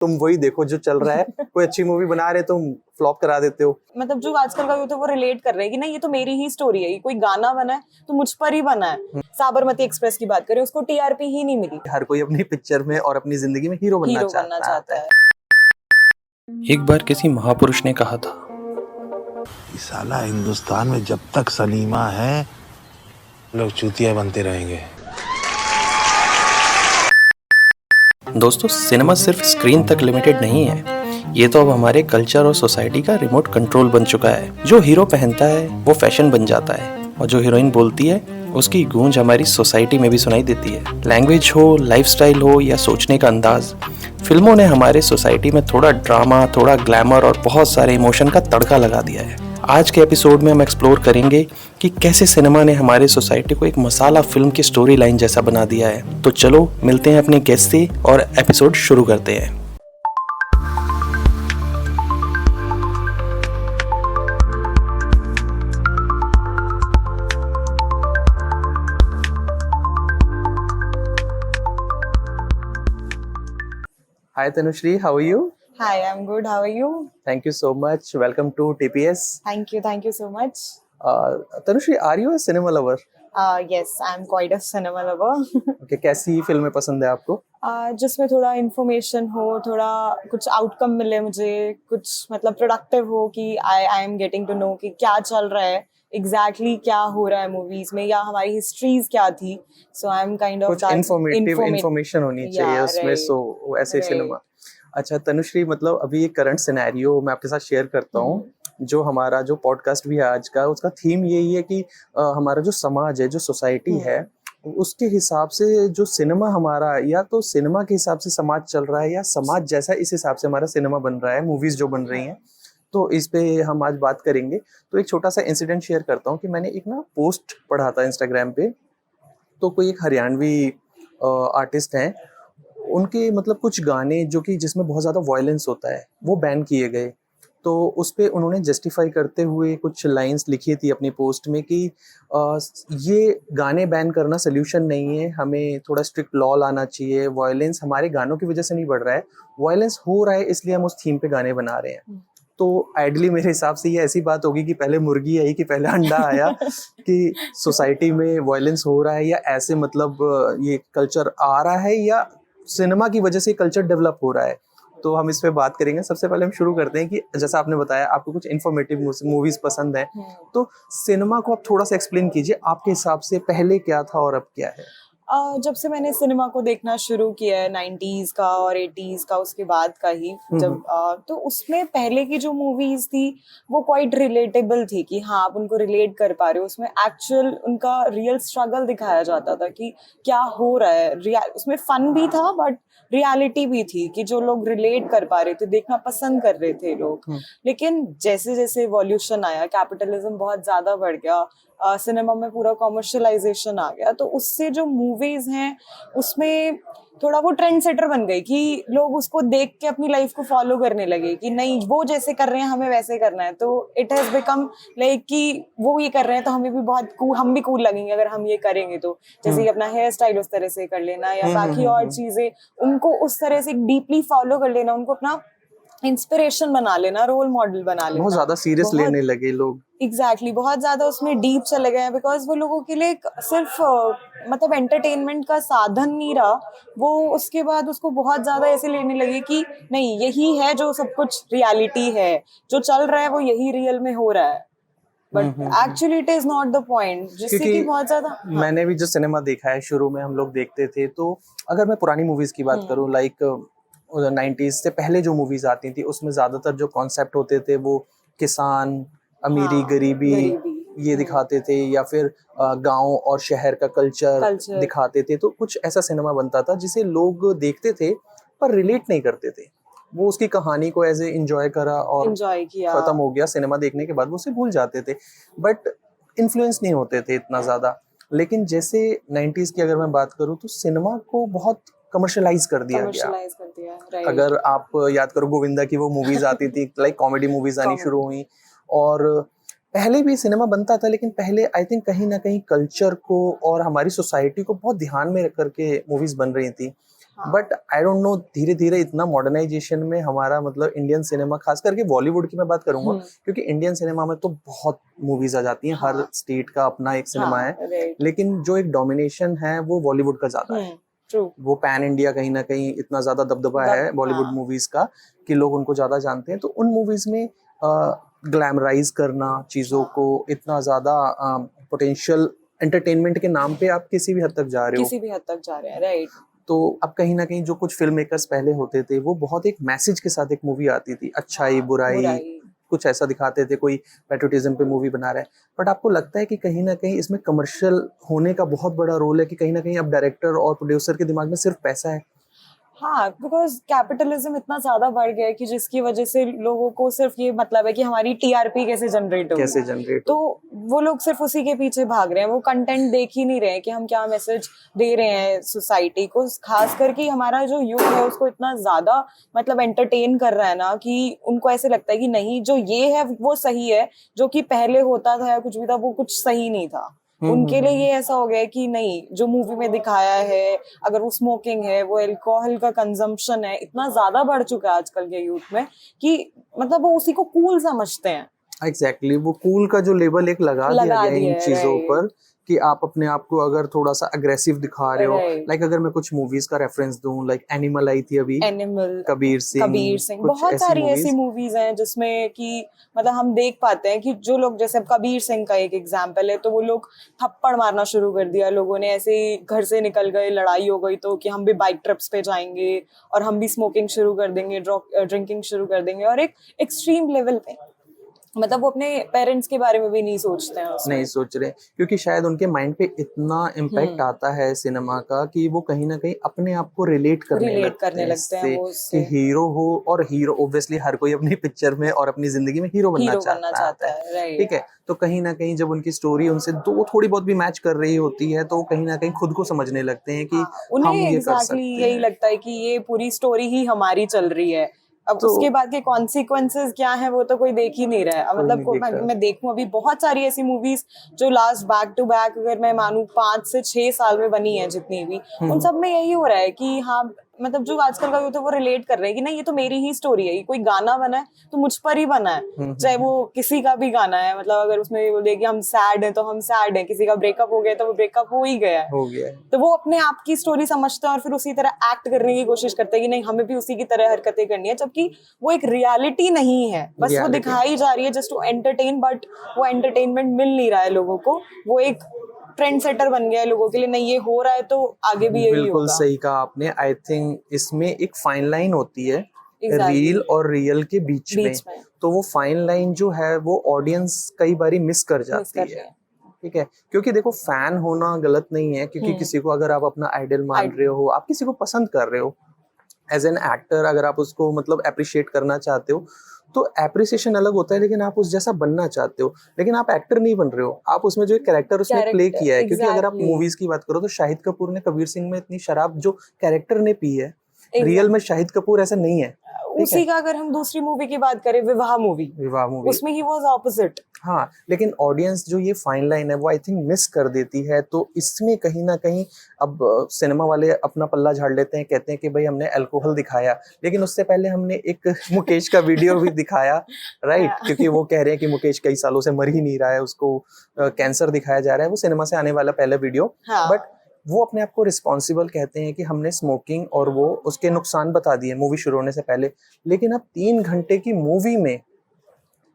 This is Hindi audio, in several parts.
तुम वही देखो जो चल रहा है। कोई अच्छी मूवी बना रहे तुम फ्लॉप करा देते हो। मतलब जो आजकल का यूथ है वो रिलेट कर रहे हैं कि नहीं ये तो मेरी ही स्टोरी है, ये कोई गाना बना है तो मुझ पर ही बना है। साबरमती एक्सप्रेस की बात करें, उसको टीआरपी ही नहीं मिली। हर कोई अपनी पिक्चर में और अपनी जिंदगी में हीरो बनना चाहता है। एक बार किसी महापुरुष ने कहा था, साला हिंदुस्तान में जब तक सलीमा है लोग चूतिया बनते रहेंगे। दोस्तों सिनेमा सिर्फ स्क्रीन तक लिमिटेड नहीं है, ये तो अब हमारे कल्चर और सोसाइटी का रिमोट कंट्रोल बन चुका है। जो हीरो पहनता है वो फैशन बन जाता है और जो हीरोइन बोलती है उसकी गूंज हमारी सोसाइटी में भी सुनाई देती है। लैंग्वेज हो, लाइफस्टाइल हो या सोचने का अंदाज, फिल्मों ने हमारे सोसाइटी में थोड़ा ड्रामा, थोड़ा ग्लैमर और बहुत सारे इमोशन का तड़का लगा दिया है। आज के एपिसोड में हम एक्सप्लोर करेंगे कि कैसे सिनेमा ने हमारे सोसाइटी को एक मसाला फिल्म की स्टोरी लाइन जैसा बना दिया है। तो चलो मिलते हैं अपने गेस्ट से और एपिसोड शुरू करते हैं। Hi Tanushree, how are you? Hi, I'm good. How are you? Thank you so much. Welcome to TPS. Thank you so much. Tanushree, are you a cinema lover? Yes, I'm quite a cinema lover. Okay, कैसी फिल्में पसंद है आपको? जिसमें थोड़ा इन्फॉर्मेशन हो, थोड़ा कुछ आउटकम मिले मुझे, कुछ मतलब प्रोडक्टिव हो कि I am getting to know कि क्या चल रहा है, एग्जैक्टली क्या हो रहा है मूवीज में या हमारी हिस्ट्रीज क्या थी। सो आई एम काइंड ऑफ कुछ इन्फॉर्मेशन होनी चाहिए उसमें, सो ऐसे सिनेमा। अच्छा तनुश्री, मतलब अभी एक करंट सिनेरियो मैं आपके साथ शेयर करता हूँ। जो हमारा जो पॉडकास्ट भी है आज का, उसका थीम यही है कि हमारा जो समाज है, जो सोसाइटी है, उसके हिसाब से जो सिनेमा हमारा, या तो सिनेमा के हिसाब से समाज चल रहा है या समाज जैसा इस हिसाब से हमारा सिनेमा बन रहा है, मूवीज जो बन रही हैं। तो इस पे हम आज बात करेंगे। तो एक छोटा सा इंसिडेंट शेयर करता हूँ कि मैंने एक ना पोस्ट पढ़ा था इंस्टाग्राम पे। तो कोई एक हरियाणवी आर्टिस्ट हैं, उनके मतलब कुछ गाने जो कि जिसमें बहुत ज़्यादा वायलेंस होता है वो बैन किए गए। तो उस पे उन्होंने जस्टिफाई करते हुए कुछ लाइंस लिखी थी अपनी पोस्ट में कि ये गाने बैन करना सोल्यूशन नहीं है, हमें थोड़ा स्ट्रिक्ट लॉ लाना चाहिए। वायलेंस हमारे गानों की वजह से नहीं बढ़ रहा है, वायलेंस हो रहा है इसलिए हम उस थीम पे गाने बना रहे हैं। तो आइडली मेरे हिसाब से ये ऐसी बात होगी कि पहले मुर्गी आई कि पहले अंडा आया कि सोसाइटी में वायलेंस हो रहा है या ऐसे मतलब ये कल्चर आ रहा है या सिनेमा की वजह से कल्चर डेवलप हो रहा है। तो हम इस पे बात करेंगे। सबसे पहले हम शुरू करते हैं कि जैसा आपने बताया आपको कुछ इन्फॉर्मेटिव मूवीज पसंद है, तो सिनेमा को आप थोड़ा सा एक्सप्लेन कीजिए, आपके हिसाब से पहले क्या था और अब क्या है। जब से मैंने सिनेमा को देखना शुरू किया है 90s का और 80s का, उसके बाद का ही जब तो उसमें पहले की जो मूवीज थी वो क्वाइट रिलेटेबल थी कि हाँ आप उनको रिलेट कर पा रहे हो। उसमें एक्चुअल उनका रियल स्ट्रगल दिखाया जाता था कि क्या हो रहा है। उसमें फन भी था बट रियलिटी भी थी कि जो लोग रिलेट कर पा रहे थे, देखना पसंद कर रहे थे लोग। लेकिन जैसे जैसे इवोल्यूशन आया, कैपिटलिज्म बहुत ज्यादा बढ़ गया, सिनेमा में पूरा कॉमर्शियलाइजेशन आ गया, तो उससे जो मूवीज हैं उसमें थोड़ा वो ट्रेंड सेटर बन गई कि लोग उसको देख के अपनी लाइफ को फॉलो करने लगे कि नहीं वो जैसे कर रहे हैं हमें वैसे करना है। तो इट हैज बिकम लाइक कि वो ये कर रहे हैं तो हमें भी बहुत हम भी कूल लगेंगे अगर हम ये करेंगे। तो जैसे अपना हेयर स्टाइल उस तरह से कर लेना या बाकी और चीजें उनको उस तरह से डीपली फॉलो कर लेना, उनको अपना इंस्पिरेशन बना लेना, रोल मॉडल बना लेना। बहुत ज्यादा सीरियस लेने लगे लोग। एग्जैक्टली बहुत ज्यादा उसमें डीप चले गए हैं बिकॉज वो लोगों के लिए सिर्फ मतलब एंटरटेनमेंट का साधन नहीं रहा, वो उसके बाद उसको बहुत ज्यादा ऐसे लेने लगे कि नहीं यही है जो सब कुछ रियलिटी है, जो चल रहा है वो यही रियल में हो रहा है। But actually it is not the point, जिससे कि बहुत ज्यादा मैंने भी जो सिनेमा देखा है, शुरू में हम लोग देखते थे, तो अगर मैं पुरानी मूवीज की बात करूं, लाइक 90s से पहले जो मूवीज आती थी उसमें ज्यादातर जो कॉन्सेप्ट होते थे वो किसान, अमीरी, गरीबी ये दिखाते थे, या फिर गांव और शहर का कल्चर दिखाते थे। तो कुछ ऐसा सिनेमा बनता था जिसे लोग देखते थे पर रिलेट नहीं करते थे। वो उसकी कहानी को एज ए एंजॉय करा और खत्म हो गया। सिनेमा देखने के बाद वो उसे भूल जाते थे, बट इन्फ्लुएंस नहीं होते थे इतना ज्यादा। लेकिन जैसे 90s की अगर मैं बात करूँ तो सिनेमा को बहुत कमर्शियलाइज कर दिया गया। अगर आप याद करो गोविंदा की वो मूवीज आती थी, लाइक कॉमेडी मूवीज आनी शुरू हुई। और पहले भी सिनेमा बनता था लेकिन पहले आई थिंक कहीं ना कहीं कल्चर को और हमारी सोसाइटी को बहुत ध्यान में रख करके मूवीज बन रही थी। हाँ। बट आई डोंट नो, धीरे धीरे इतना मॉडर्नाइजेशन में हमारा मतलब इंडियन सिनेमा, खास करके बॉलीवुड की मैं बात करूंगा, क्योंकि इंडियन सिनेमा में तो बहुत मूवीज आ जाती हैं, हर हाँ। स्टेट का अपना एक सिनेमा है, राइट। लेकिन जो एक डोमिनेशन है वो बॉलीवुड का ज्यादा है। ट्रू। वो पैन इंडिया कहीं ना कहीं इतना ज्यादा दबदबा है बॉलीवुड हाँ। मूवीज का कि लोग उनको ज्यादा जानते हैं। तो उन मूवीज में ग्लैमराइज करना चीजों हाँ। को, इतना ज्यादा पोटेंशियल एंटरटेनमेंट के नाम पे आप किसी भी हद तक जा रहे हो। किसी भी हद तक जा रहे हैं, राइट। तो अब कहीं ना कहीं जो कुछ फिल्म मेकर्स पहले होते थे वो बहुत एक मैसेज के साथ एक मूवी आती थी, अच्छाई बुराई कुछ ऐसा दिखाते थे, कोई पैट्रियोटिज्म पे मूवी बना रहा है। बट आपको लगता है कि कहीं ना कहीं इसमें कमर्शियल होने का बहुत बड़ा रोल है, कि कहीं ना कहीं अब डायरेक्टर और प्रोड्यूसर के दिमाग में सिर्फ पैसा है? हाँ, बिकॉज कैपिटलिज्म इतना ज्यादा बढ़ गया है कि जिसकी वजह से लोगों को सिर्फ ये मतलब है कि हमारी टीआरपी कैसे जनरेट होगी, कैसे जनरेट तो वो लोग सिर्फ उसी के पीछे भाग रहे हैं। वो कंटेंट देख ही नहीं रहे हैं कि हम क्या मैसेज दे रहे हैं सोसाइटी को। खास करके हमारा जो यूथ है उसको इतना ज्यादा मतलब एंटरटेन कर रहा है ना, कि उनको ऐसे लगता है कि नहीं, जो ये है वो सही है, जो कि पहले होता था या कुछ भी था वो कुछ सही नहीं था। उनके लिए ये ऐसा हो गया है कि नहीं, जो मूवी में दिखाया है, अगर वो स्मोकिंग है, वो अल्कोहल का कंजम्पशन है, इतना ज्यादा बढ़ चुका है आजकल के यूथ में कि मतलब वो उसी को कूल समझते हैं। एग्जैक्टली वो कूल का जो लेबल एक लगा दिया गया इन चीजों पर, कि आप अपने आप को अगर थोड़ा सा अग्रेसिव दिखा रहे हो। लाइक अगर मैं कुछ मूवीज का रेफरेंस दूं, लाइक एनिमल आई थी अभी, एनिमल, कबीर सिंह, बहुत सारी ऐसी मूवीज हैं जिसमें कि मतलब हम देख पाते हैं कि जो लोग, जैसे कबीर सिंह का एक एग्जांपल है, तो वो लोग थप्पड़ मारना शुरू कर दिया लोगों ने, ऐसे ही घर से निकल गए, लड़ाई हो गई तो कि हम भी बाइक ट्रिप्स पे जाएंगे और हम भी स्मोकिंग शुरू कर देंगे, ड्रिंकिंग शुरू कर देंगे, और एक एक्सट्रीम लेवल पे। मतलब वो अपने पेरेंट्स के बारे में भी नहीं सोचते हैं उसमें। नहीं सोच रहे, क्योंकि शायद उनके माइंड पे इतना इम्पैक्ट आता है सिनेमा का कि वो कहीं ना कहीं अपने आप को रिलेट करने लगते हैं वो कि हीरो हो, और हीरो ऑब्वियसली हर कोई अपनी पिक्चर में और अपनी जिंदगी में हीरो बनना चाहता है, ठीक है। तो कहीं ना कहीं जब उनकी स्टोरी उनसे दो थोड़ी बहुत भी मैच कर रही होती है, तो वो कहीं ना कहीं खुद को समझने लगते हैं कि उन्हें हम ये कर सकते यही लगता है कि ये पूरी स्टोरी ही हमारी चल रही है। अब तो उसके बाद के कॉन्सिक्वेंसेस क्या है वो तो कोई देख ही नहीं रहा है। मतलब मैं देखूं, अभी बहुत सारी ऐसी मूवीज जो लास्ट बैक टू बैक अगर मैं मानूं 5 से 6 साल में बनी है जितनी भी, उन सब में यही हो रहा है कि हाँ, मतलब जो आजकल का यूथ है वो रिलेट कर रहे हैं कि नहीं, ये तो मेरी ही स्टोरी है, ये कोई गाना बना है तो मुझ पर ही बना है, चाहे वो किसी का भी गाना है। मतलब अगर उसमें वो देखिए हम सैड है तो हम सैड है, किसी का ब्रेकअप हो गया तो वो ब्रेकअप हो ही गया है, तो वो अपने आप की स्टोरी समझते हैं और फिर उसी तरह एक्ट करने की कोशिश करते हैं कि नहीं, हमें भी उसी की तरह हरकतें करनी है, जबकि वो एक रियलिटी नहीं है, बस वो दिखाई जा रही है जस्ट टू एंटरटेन। बट वो एंटरटेनमेंट मिल नहीं रहा है लोगों को, वो एक ट्रेंड सेटर बन गया है लोगों के लिए, नहीं ये हो रहा है तो आगे भी यही होगा। बिल्कुल सही कहा आपने। आई थिंक इसमें एक फाइन लाइन होती है रील और रियल के बीच में, तो वो फाइन लाइन जो है वो ऑडियंस कई बारी मिस कर जाती है, ठीक है। क्योंकि देखो, फैन होना गलत नहीं है, क्योंकि किसी को अगर आप अपना आइडल मान रहे हो, आप किसी को पसंद कर रहे हो, एज एन एक्टर अगर आप उसको मतलब अप्रिशिएट करना चाहते हो तो एप्रिसिएशन अलग होता है, लेकिन आप उस जैसा बनना चाहते हो, लेकिन आप एक्टर नहीं बन रहे हो, आप उसमें जो एक कैरेक्टर उसने प्ले किया है। क्योंकि अगर आप मूवीज की बात करो तो शाहिद कपूर ने कबीर सिंह में इतनी शराब जो कैरेक्टर ने पी है, रियल में शाहिद कपूर ऐसा नहीं है। उसी का अगर हम दूसरी मूवी की बात करें, विवाह मूवी, उसमें ही वाज ऑपोजिट। हाँ, लेकिन ऑडियंस जो ये फाइन लाइन है वो आई थिंक मिस कर देती है। तो इसमें कहीं ना कहीं अब सिनेमा वाले अपना पल्ला झाड़ लेते हैं, कहते हैं कि भाई हमने अल्कोहल दिखाया, लेकिन उससे पहले हमने एक मुकेश का वीडियो भी दिखाया, राइट? क्योंकि वो कह रहे हैं कि मुकेश कई सालों से मर ही नहीं रहा है, उसको कैंसर दिखाया जा रहा है, वो सिनेमा से आने वाला पहला वीडियो। बट वो अपने आप को रिस्पॉन्सिबल कहते हैं कि हमने स्मोकिंग और वो उसके नुकसान बता दिए मूवी शुरू होने से पहले, लेकिन अब 3 घंटे की मूवी में,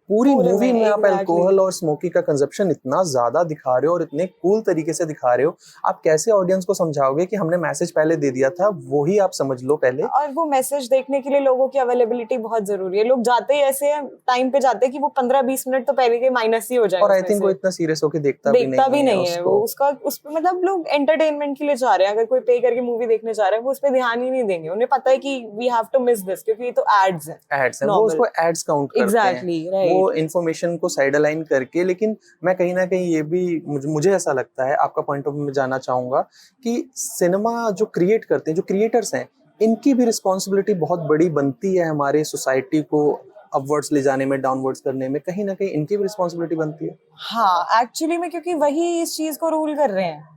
पूरी मूवी में आप अल्कोहल और स्मोकिंग का कंजप्शन इतना ज्यादा दिखा रहे हो और इतने कूल तरीके से दिखा रहे हो, आप कैसे ऑडियंस को समझाओगे कि हमने मैसेज पहले दे दिया था, वही आप समझ लो पहले। और वो मैसेज देखने के लिए लोगों की अवेलेबिलिटी बहुत जरूरी है। लोग जाते ही ऐसे टाइम पे जाते हैं कि वो 15-20 मिनट तो पहले के माइनस ही हो जाए, और आई थिंक वो इतना सीरियस होके देखता भी नहीं है वो उसका, उस पे मतलब लोग एंटरटेनमेंट के लिए जा रहे हैं। अगर कोई पे करके मूवी देखने जा रहे हैं वो उस पे ध्यान ही नहीं देंगे, उन्हें पता है कि we have to miss this, क्योंकि ये तो एड्स हैं, वो उसको एड्स काउंट करते हैं, वो इन्फॉर्मेशन को साइड अलाइन करके। लेकिन मैं कहीं ना कहीं ये भी, मुझे ऐसा लगता है, आपका पॉइंट ऑफ व्यू में जानना चाहूंगा कि सिनेमा जो क्रिएट करते हैं, जो क्रिएटर्स हैं, इनकी भी रिस्पॉन्सिबिलिटी बहुत बड़ी बनती है हमारे सोसाइटी को अपवर्ड्स ले जाने में, डाउनवर्ड्स करने में, कहीं ना कहीं इनकी भी रिस्पॉन्सिबिलिटी बनती है। हाँ, एक्चुअली में, क्योंकि वही इस चीज को रूल कर रहे हैं।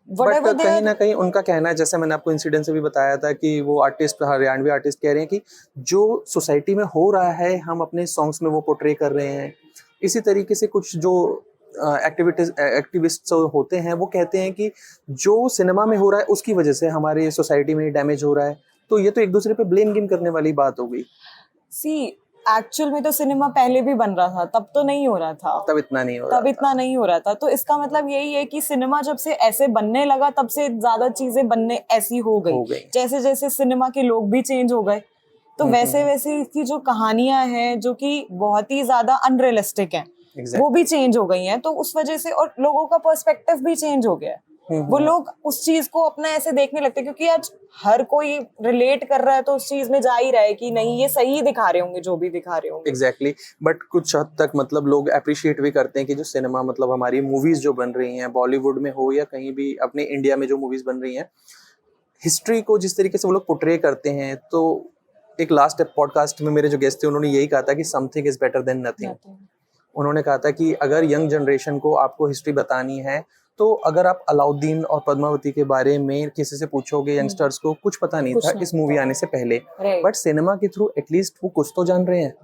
whatever बट they कहीं are, ना कहीं उनका कहना है, जैसे मैंने आपको इंसिडेंट से भी बताया था कि वो आर्टिस्ट, हरियाणवी आर्टिस्ट कह रहे हैं कि जो सोसाइटी में हो रहा है हम अपने सॉन्ग्स में वो पोर्ट्रे कर रहे हैं। इसी तरीके से कुछ जो एक्टिविस्ट होते हैं वो कहते हैं कि जो सिनेमा में हो रहा है उसकी वजह से हमारे सोसाइटी में डैमेज हो रहा है। तो ये तो एक दूसरे पे ब्लेम गेम करने वाली बात हो गई। सी एक्चुअल में तो सिनेमा पहले भी बन रहा था, तब तो नहीं हो रहा था, तब इतना नहीं हो रहा तब इतना नहीं हो रहा था। तो इसका मतलब यही है कि सिनेमा जब से ऐसे बनने लगा तब से ज्यादा चीजें बनने ऐसी हो गई। जैसे जैसे सिनेमा के लोग भी चेंज हो गए, तो वैसे वैसे इसकी जो कहानियां हैं जो कि बहुत ही ज्यादा अनरियलिस्टिक हैं, वो भी चेंज हो गई हैं। तो उस वजह से, और लोगों का पर्सपेक्टिव भी चेंज हो गया है। वो लोग उस चीज को अपना ऐसे देखने लगते हैं, क्योंकि आज हर कोई रिलेट कर रहा है तो उस चीज में जा ही रहा है कि नहीं ये सही दिखा रहे होंगे जो भी दिखा रहे होंगे। एग्जैक्टली बट कुछ हद तक मतलब लोग अप्रिशिएट भी करते हैं कि जो सिनेमा मतलब हमारी मूवीज जो बन रही हैं बॉलीवुड में हो या कहीं भी अपने इंडिया में जो मूवीज बन रही हैं, हिस्ट्री को जिस तरीके से वो लोग पोर्ट्रे करते हैं। तो एक लास्ट पॉडकास्ट में मेरे जो गेस्ट थे उन्होंने यही कहा था कि something is better than nothing. उन्होंने कहा था कि अगर यंग जनरेशन को आपको हिस्ट्री बतानी है तो अगर आप अलाउद्दीन और पद्मावती के बारे में किसी से पूछोगे, यंगस्टर्स को कुछ पता नहीं था इस मूवी आने से पहले, बट सिनेमा के थ्रू एटलीस्ट वो कुछ तो जान रहे हैं।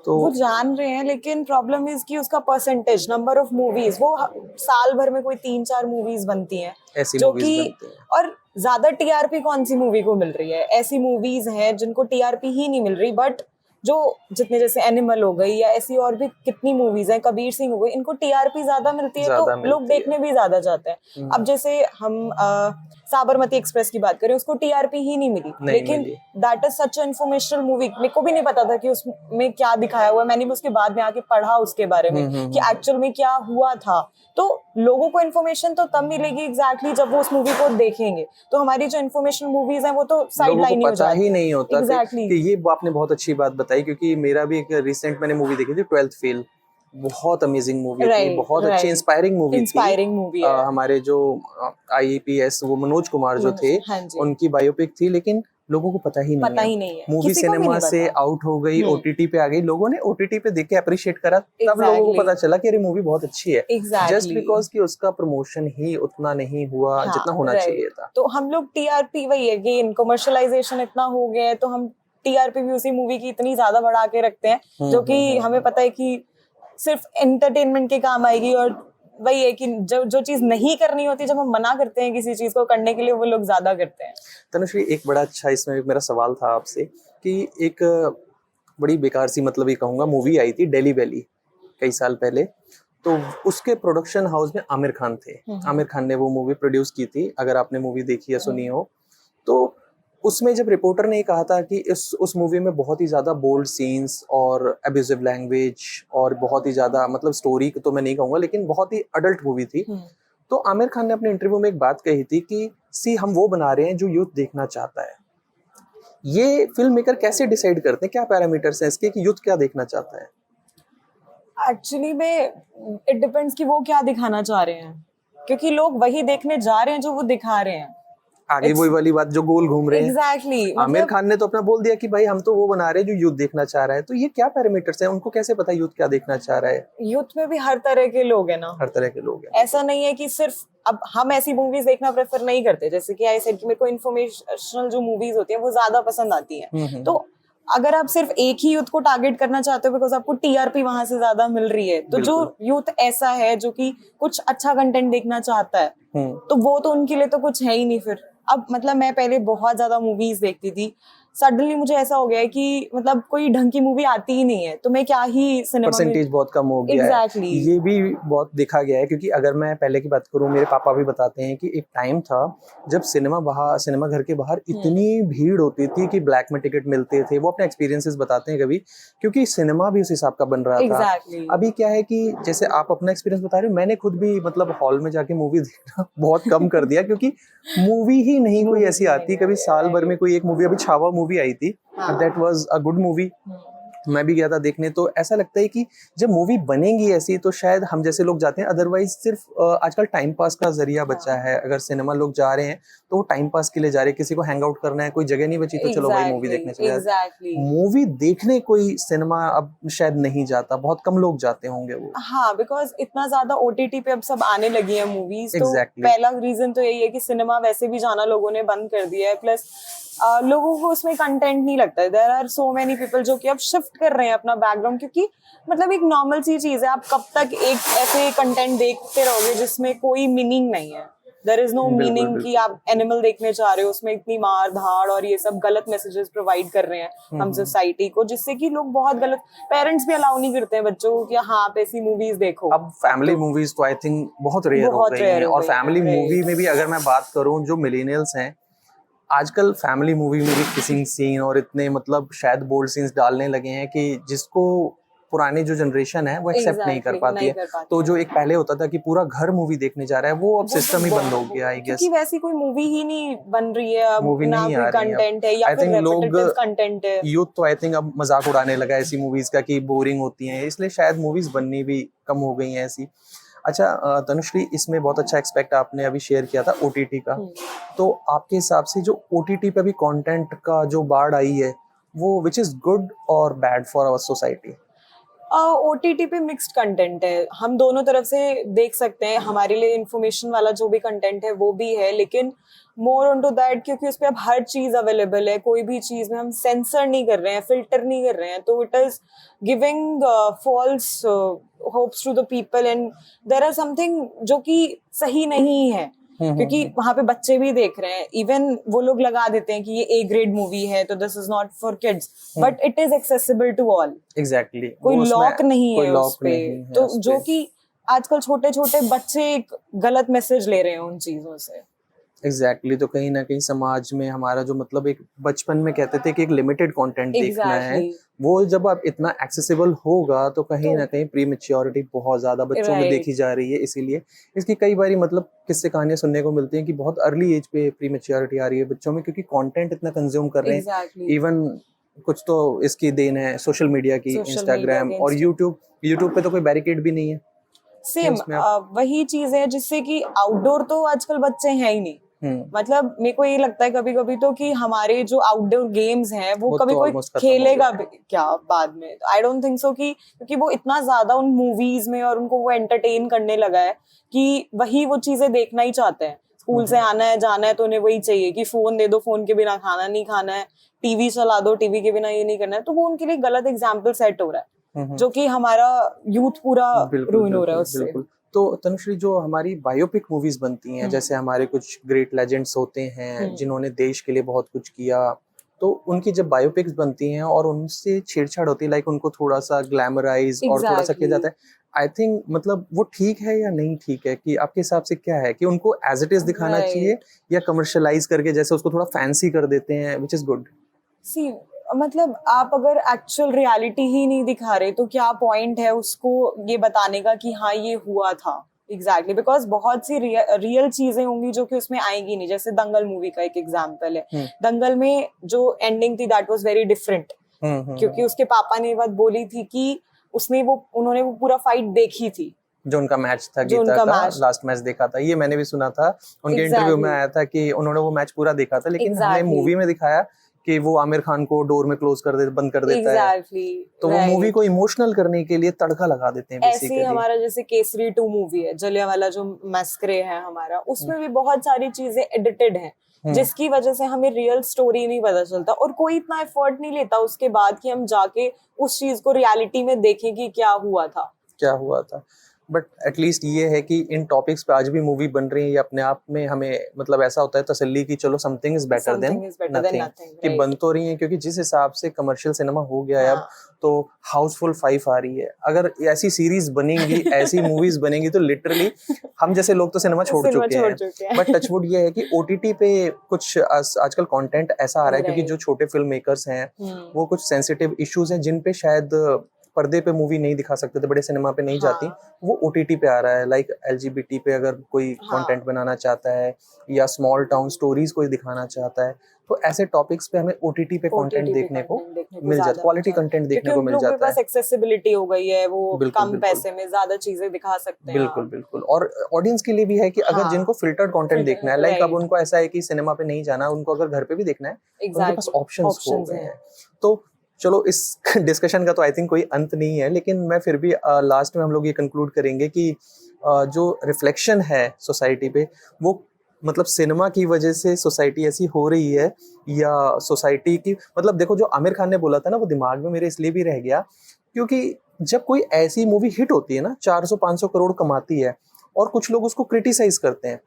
तो वो जान रहे हैं, लेकिन प्रॉब्लम इज कि उसका परसेंटेज, नंबर ऑफ मूवीज, वो साल भर में कोई 3-4 मूवीज बनती हैं ऐसी जो मूवीज कि, बनती हैं। और ज्यादा टीआरपी कौन सी मूवी को मिल रही है? ऐसी मूवीज हैं जिनको टीआरपी ही नहीं मिल रही, बट जो जितने जैसे एनिमल हो गई या ऐसी और भी कितनी मूवीज हैं, कबीर सिंह हो गई, इनको टीआरपी ज्यादा मिलती है तो लोग देखने भी ज्यादा जाते हैं। अब जैसे हम साबरमती एक्सप्रेस की बात करें, उसको टीआरपी ही नहीं मिली, लेकिन that is such a informational movie. मेरे को भी नहीं पता था कि उसमें क्या दिखाया हुआ है, मैंने भी उसके बाद में आके पढ़ा उसके बारे में कि एक्चुअल में क्या हुआ था। तो लोगों को इन्फॉर्मेशन तो तब मिलेगी एग्जैक्टली जब वो उस मूवी को देखेंगे। तो हमारी जो इन्फॉर्मेशन मूवीज हैं वो तो साइड लाइन हो जाती है, ही नहीं होता एग्जैक्टली। कि ये आपने बहुत अच्छी बात बताई, क्योंकि मेरा भी एक रिसेंट मैंने मूवी देखी थी 12th फेल, बहुत अमेजिंग मूवी थी, बहुत अच्छी इंस्पायरिंग मूवी थी। हमारे जो IAPS वो मनोज कुमार जो थे उनकी बायोपिक थी, लेकिन लोगों को पता ही नहीं है। मूवी सिनेमा से आउट हो गई, OTT पे आ गई, लोगों ने OTT पे देख के अप्रिशिएट करा, तब लोगों को पता चला कि अरे मूवी बहुत अच्छी है, जस्ट बिकॉज कि उसका प्रमोशन ही उतना नहीं हुआ जितना होना चाहिए था। तो हम लोग TRP, वही है गेन, कमर्शियलाइजेशन इतना हो गया है तो हम TRP भी उसी मूवी की इतनी ज्यादा बढ़ा के रखते हैं जो कि हमें पता है कि सिर्फ एंटरटेनमेंट के काम आएगी। और वही है कि जो चीज नहीं करनी होती, जब हम मना करते हैं किसी चीज को करने के लिए, वो लोग ज्यादा करते हैं। तनुश्री, एक बड़ा अच्छा इसमें मेरा सवाल था आपसे कि एक बड़ी बेकार सी मतलब ये कहूँगा मूवी आई थी डेली वैली कई साल पहले, तो उसके प्रोडक्शन हाउस में आमिर खान थे। आमिर खान ने वो मूवी प्रोड्यूस की थी, अगर आपने मूवी देखी या सुनी हो तो। उसमें जब रिपोर्टर ने कहा था कि उस मूवी में बहुत ही ज़्यादा बोल्ड सीन्स और अब्यूजिव लैंग्वेज और बहुत ही ज़्यादा मतलब स्टोरी तो मैं नहीं कहूँगा, लेकिन बहुत ही अडल्ट मूवी थी। तो आमिर खान ने अपने इंटरव्यू में एक बात कही थी कि हम वो बना रहे हैं जो यूथ देखना चाहता है। ये फिल्म मेकर कैसे डिसाइड करते हैं, क्या पैरामीटर्स हैं इसके कि यूथ क्या देखना चाहता है? एक्चुअली में इट डिपेंड्स कि वो क्या दिखाना चाह रहे हैं, क्योंकि लोग वही देखने जा रहे हैं जो वो दिखा रहे हैं। आगे वही वाली बात जो गोल घूम रहे हैं। एग्जैक्टली। आमिर खान ने तो अपना बोल दिया कि भाई हम तो वो बना रहे हैं जो यूथ देखना चाह रहा है। तो ये क्या पैरामीटर्स हैं, उनको कैसे पता यूथ क्या देखना चाह रहा है? यूथ में भी हर तरह के लोग हैं ना, हर तरह के लोग हैं। ऐसा नहीं है कि सिर्फ, अब हम ऐसी मूवीज देखना प्रेफर नहीं करते, जैसे कि आई सेड कि मेरे को इन्फॉर्मेशनल जो मूवीज होती हैं वो ज्यादा पसंद आती हैं। तो अगर आप सिर्फ एक ही यूथ को टारगेट करना चाहते हो बिकॉज आपको TRP वहां से ज्यादा मिल रही है, तो जो यूथ ऐसा है जो कि कुछ अच्छा कंटेंट देखना चाहता है, तो वो तो उनके लिए तो कुछ है ही नहीं फिर। अब मतलब मैं पहले बहुत ज्यादा मूवीज देखती थी, सडनली मुझे ऐसा हो गया है कि मतलब कोई ढंग की मूवी आती ही नहीं है, तो मैं क्या ही सिनेमा परसेंटेज बहुत कम हो गया है। ये भी बहुत देखा गया है, क्योंकि अगर मैं पहले की बात करूं, मेरे पापा भी बताते हैं कि एक टाइम था जब सिनेमा घर के बाहर इतनी भीड़ होती थी कि ब्लैक में टिकट मिलते थे। वो अपने एक्सपीरियंसेस बताते हैं कभी, क्योंकि सिनेमा भी उस हिसाब का बन रहा था। अभी क्या है कि जैसे आप अपना एक्सपीरियंस बता रहे हो, मैंने खुद भी मतलब हॉल में जाके मूवी देखना बहुत कम कर दिया, क्योंकि मूवी ही नहीं कोई ऐसी आती। कभी साल भर में कोई एक मूवी, अभी छावा मूवी आई थी, that was a good movie, मैं भी गया था देखने, तो ऐसा लगता है कि जब मूवी बनेगी ऐसी तो शायद हम जैसे लोग जाते हैं, अदरवाइज सिर्फ आजकल टाइम पास का जरिया बचा है। अगर सिनेमा लोग जा रहे हैं तो वो टाइम पास के लिए जा रहे हैं, किसी को हैंग आउट करना है, कोई जगह नहीं बची तो चलो भाई मूवी देखने चले जाते एग्जैक्टली। हैं। मूवी देखने कोई सिनेमा अब शायद नहीं जाता, बहुत कम लोग जाते होंगे वो। हाँ, बिकॉज इतना ज्यादा ओटीटी पे अब सब आने लगी है मूवीज, तो Exactly. पहला रीजन तो यही है कि सिनेमा वैसे भी जाना लोगों ने बंद कर दिया है, प्लस लोगों को उसमें कंटेंट नहीं लगता है। There are so many people जो कि अब शिफ्ट कर रहे हैं अपना बैकग्राउंड, क्योंकि मतलब एक नॉर्मल सी चीज है, आप कब तक एक ऐसे कंटेंट देखते रहोगे जिसमें कोई मीनिंग नहीं है। देयर इज नो मीनिंग कि आप एनिमल देखने जा रहे हो, उसमें इतनी मार धाड़ और ये सब गलत मैसेजेस प्रोवाइड कर रहे हैं हम सोसाइटी को, जिससे कि लोग बहुत गलत, पेरेंट्स भी अलाउ नहीं करते हैं बच्चों को कि हाँ आप ऐसी मूवीज देखो। अब फैमिली मूवीज तो आई थिंक बहुत रेयर हो गई हैं, और फैमिली मूवी में भी अगर मैं बात करूं, जो मिलेनियल्स हैं आजकल फैमिली मूवी में भी किसिंग सीन और इतने मतलब शायद बोल्ड सीन्स डालने लगे हैं कि जिसको पुरानी जो जनरेशन है वो एक्सेप्ट नहीं कर पाती है। तो जो एक पहले होता था कि पूरा घर मूवी देखने जा रहा है, वो अब सिस्टम ही बंद हो गया आई गेस, क्योंकि वैसी कोई मूवी ही नहीं बन रही है अब, मूवी ना नहीं कोई आ रही कंटेंट है या आई फिर थिंक लोग रेपिटेटिव कंटेंट है। यूथ तो आई थिंक अब मजाक उड़ाने लगा है ऐसी मूवीज का कि बोरिंग होती हैं, इसलिए शायद मूवीज बननी भी कम हो गई हैं ऐसी। अच्छा तनुश्री, इसमें बहुत अच्छा एक्सपेक्ट आपने अभी शेयर किया था ओटीटी का, तो आपके हिसाब से जो ओटीटी पे भी कंटेंट का जो बाढ़ आई है वो विच इज गुड और bad for our society? OTT पे मिक्स्ड कंटेंट है, हम दोनों तरफ से देख सकते हैं। हमारे लिए इंफॉर्मेशन वाला जो भी कंटेंट है वो भी है, लेकिन मोर ऑन टू दैट, क्योंकि उस पे अब हर चीज अवेलेबल है, कोई भी चीज में हम सेंसर नहीं कर रहे हैं, फिल्टर नहीं कर रहे हैं, तो it is giving false hopes to the people, and there are something जो कि सही नहीं है, क्योंकि वहां पे बच्चे भी देख रहे हैं। इवन वो लोग लगा देते हैं कि ये ए ग्रेड मूवी है तो this is not for kids, but it is accessible to all. Exactly, कोई लॉक नहीं है उस पे, तो जो कि आजकल छोटे छोटे बच्चे एक गलत मैसेज ले रहे हैं उन चीजों से। एग्जैक्टली तो कहीं ना कहीं समाज में हमारा जो मतलब एक बचपन में कहते थे कि एक लिमिटेड कंटेंट देखना है, वो जब अब इतना एक्सेसिबल होगा तो कहीं ना कहीं प्री मैच्योरिटी बहुत ज्यादा बच्चों में देखी जा रही है। इसीलिए इसकी कई बारी मतलब किस्से कहानियां सुनने को मिलती हैं कि बहुत अर्ली एज पे प्री मैच्योरिटी आ रही है बच्चों में, क्योंकि कंटेंट इतना कंज्यूम कर रहे हैं। इवन कुछ तो इसकी देन है सोशल मीडिया की, इंस्टाग्राम और यूट्यूब पे तो कोई बैरिकेड भी नहीं है। सेम वही चीज है जिससे कि आउटडोर तो आजकल बच्चे हैं ही नहीं। मतलब मेरे को ये लगता है कभी कभी तो कि हमारे जो आउटडोर गेम्स हैं वो कभी कोई खेलेगा क्या बाद में। आई डोंट थिंक सो, कि क्योंकि वो इतना ज्यादा उन मूवीज में और उनको वो एंटरटेन करने लगा है कि वही वो चीजें देखना ही चाहते हैं। स्कूल से आना है जाना है तो उन्हें वही चाहिए कि फोन दे दो, फोन के बिना खाना नहीं खाना है, टीवी चला दो, टीवी के बिना ये नहीं करना है। तो वो उनके लिए गलत एग्जाम्पल सेट हो रहा है, जो कि हमारा यूथ पूरा रूइन हो रहा है उससे। तो तनुश्री, जो हमारी बायोपिक मूवीज बनती हैं, जैसे हमारे कुछ ग्रेट लेजेंड्स होते हैं जिन्होंने देश के लिए बहुत कुछ किया, तो उनकी जब बायोपिक्स बनती हैं और उनसे छेड़छाड़ होती है, लाइक उनको थोड़ा सा ग्लैमराइज और थोड़ा सा किया जाता है, आई थिंक मतलब वो ठीक है या नहीं ठीक है? कि आपके हिसाब से क्या है कि उनको एज इट इज दिखाना चाहिए या कमर्शियलाइज करके जैसे उसको थोड़ा फैंसी कर देते हैं, विच इज गुड? सी मतलब आप अगर एक्चुअल रियलिटी ही नहीं दिखा रहे तो क्या पॉइंट है उसको ये बताने का कि हाँ ये हुआ था। एग्जैक्टली, बिकॉज बहुत सी रियल चीजें होंगी जो कि उसमें आएंगी नहीं। जैसे दंगल मूवी का एक एग्जांपल है, दंगल में जो एंडिंग थी दैट वाज वेरी डिफरेंट, क्योंकि उसके पापा ने बात बोली थी कि उन्होंने वो पूरा फाइट देखी थी, जो उनका मैच था, गीता का लास्ट मैच देखा था। ये मैंने भी सुना था, उनके इंटरव्यू में आया था कि उन्होंने वो मैच पूरा देखा था, लेकिन हमें मूवी में दिखाया कि वो आमिर खान को डोर में क्लोज कर बंद कर देता है। तो वो मूवी को इमोशनल करने के लिए तड़का लगा देते हैं बेसिकली। ऐसे हमारा जैसे केसरी 2 मूवी है, जलियांवाला जो मैस्करे है हमारा, उसमें भी बहुत सारी चीजें एडिटेड हैं, जिसकी वजह से हमें रियल स्टोरी नहीं पता चलता और कोई इतना एफर्ट नहीं लेता उसके बाद कि हम जाके उस चीज को रियलिटी में देखें कि क्या हुआ था। बट एटलीस्ट ये है कि इन टॉपिक्स पे आज भी मूवी बन रही है, ये अपने आप में हमें मतलब ऐसा होता है तसल्ली कि चलो something is better than nothing, कि बन तो रही है। क्योंकि जिस हिसाब से कमर्शियल सिनेमा हो गया है अब, तो हाउसफुल 5 आ रही है। अगर ऐसी सीरीज बनेंगी, ऐसी मूवीज बनेंगी, तो लिटरली हम जैसे लोग तो सिनेमा छोड़ चुके हैं। बट टचवुड ये है कि ओटीटी पे कुछ आजकल कंटेंट ऐसा आ रहा है, क्योंकि जो छोटे फिल्म मेकर्स हैं वो कुछ सेंसिटिव इश्यूज हैं जिन पे शायद पर्दे पे मूवी नहीं दिखा सकते थे, बड़े सिनेमा पे नहीं जाती, वो ओटीटी पे आ रहा है। लाइक एलजीबीटी पे अगर कोई कंटेंट बनाना चाहता है या स्मॉल टाउन स्टोरीज कोई दिखाना चाहता है, तो ऐसे टॉपिक्स पे हमें ओटीटी पे कंटेंट OTT पे देखने को content देखने मिल जाता है, ज्यादा क्वालिटी मिल जाता है। कंटेंट देखने क्योंकि को उन मिल लोगों के जाता पास है। एक्सेसिबिलिटी हो गई है, वो बिल्कुल, कम बिल्कुल। पैसे में ज्यादा चीजें दिखा सकते हैं। बिल्कुल बिल्कुल। और ऑडियंस के लिए भी है कि अगर हाँ, जिनको फिल्टर्ड कंटेंट देखना है, लाइक अब राइट, उनको ऐसा है कि सिनेमा पे नहीं जाना, उनको अगर घर पे भी देखना है तो उनके पास एग्जैक्टली, ऑप्शंस हो ऑप्शंस गए हैं। हैं। तो चलो इस डिस्कशन का तो आई थिंक कोई अंत नहीं है, लेकिन मैं फिर भी लास्ट में हम लोग ये कंक्लूड करेंगे कि जो रिफ्लेक्शन है सोसाइटी पे, वो मतलब सिनेमा की वजह से सोसाइटी ऐसी हो रही है, या सोसाइटी की, मतलब देखो जो आमिर खान ने बोला था ना, वो दिमाग में मेरे इसलिए भी रह गया क्योंकि जब कोई ऐसी मूवी हिट होती है ना, 400-500 करोड़ कमाती है और कुछ लोग उसको क्रिटिसाइज करते हैं,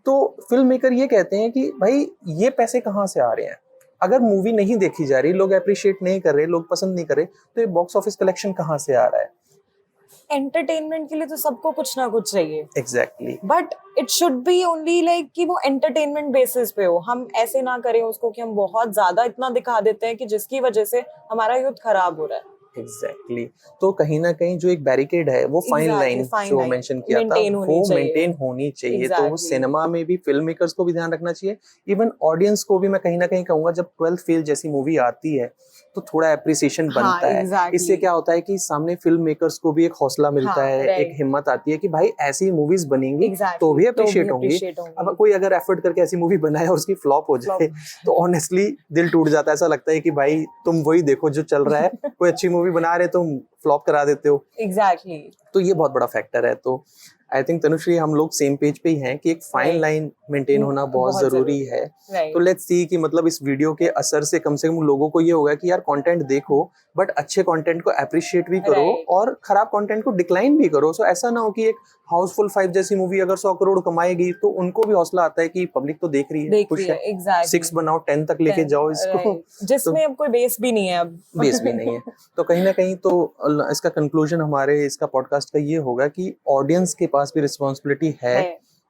तो फिल्म मेकर ये कहते हैं कि भाई ये पैसे कहाँ से आ रहे हैं? अगर मूवी नहीं देखी जा रही, लोग अप्रिशिएट नहीं कर रहे, लोग पसंद नहीं कर रहे, तो ये बॉक्स ऑफिस कलेक्शन कहाँ से आ रहा है? एंटरटेनमेंट के लिए तो सबको कुछ ना कुछ चाहिए, exactly. But it should be only like कि वो एंटरटेनमेंट बेसिस पे हो। हम ऐसे ना करें उसको कि हम बहुत ज्यादा इतना दिखा देते हैं कि जिसकी वजह से हमारा यूथ खराब हो रहा है। एग्जैक्टली। तो कहीं ना कहीं जो एक बैरिकेड है, वो फाइन Exactly, लाइन fine जो line, मेंशन किया था, maintain होनी वो चाहिए। मेंटेन होनी चाहिए। तो वो Exactly. सिनेमा में भी फिल्म मेकर्स को भी ध्यान रखना चाहिए, इवन ऑडियंस को भी। मैं कहीं ना कहीं कहूंगा जब 12th फेल जैसी मूवी आती है तो थोड़ा एप्रिसिएशन हाँ, बनता है। exactly. इससे क्या होता है कि सामने फिल्म मेकर्स को भी एक हौसला मिलता हाँ, है, right. एक हिम्मत आती है कि भाई ऐसी मूवीज बनेंगी Exactly, तो भी तो भी अप्रिशिएट होंगी। appreciate होंगी। अब कोई अगर एफर्ट करके ऐसी मूवी बनाए और उसकी फ्लॉप हो जाए तो ऑनेस्टली दिल टूट जाता है। ऐसा लगता है कि भाई तुम वही देखो जो चल रहा है, कोई अच्छी मूवी बना रहे तुम फ्लॉप करा देते हो। एग्जैक्टली। तो ये बहुत बड़ा फैक्टर है। तो आई थिंक तनुश्री हम लोग सेम पेज पे ही हैं कि एक फाइन Right. लाइन मेंटेन होना बहुत जरूरी है। Right. तो लेट्स सी कि मतलब इस वीडियो के असर से कम लोगों को ये होगा कि यार कंटेंट देखो, बट अच्छे कंटेंट को अप्रिशिएट भी करो Right. और खराब कंटेंट को डिक्लाइन भी करो। सो ऐसा ना हो कि एक हाउसफुल 5 जैसी मूवी अगर 100 करोड़ कमाएगी तो उनको भी हौसला आता है कि पब्लिक तो देख रही है, खुश है। एग्जैक्टली। 6 बनाओ, 10 तक लेके जाओ इसको। जिसमें अब कोई बेस भी नहीं है अब। बेस भी नहीं है। तो कहीं ना कहीं तो इसका कंक्लूजन हमारे इसका पॉडकास्ट का ये होगा कि ऑडियंस के पास भी रिस्पॉन्सिबिलिटी है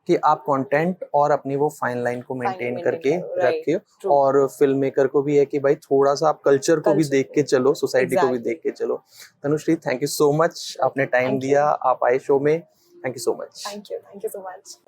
कि आप कंटेंट और अपनी वो फाइन लाइन को मेंटेन maintain करके करो, right, रखिए। true. और फिल्म मेकर को भी है कि भाई थोड़ा सा आप कल्चर को भी Culture देख के चलो, सोसाइटी को भी Exactly. देख के चलो। Tanushree, thank you so much, आपने टाइम Thank you. दिया, आप आए शो में। Thank you so much. Thank you so much.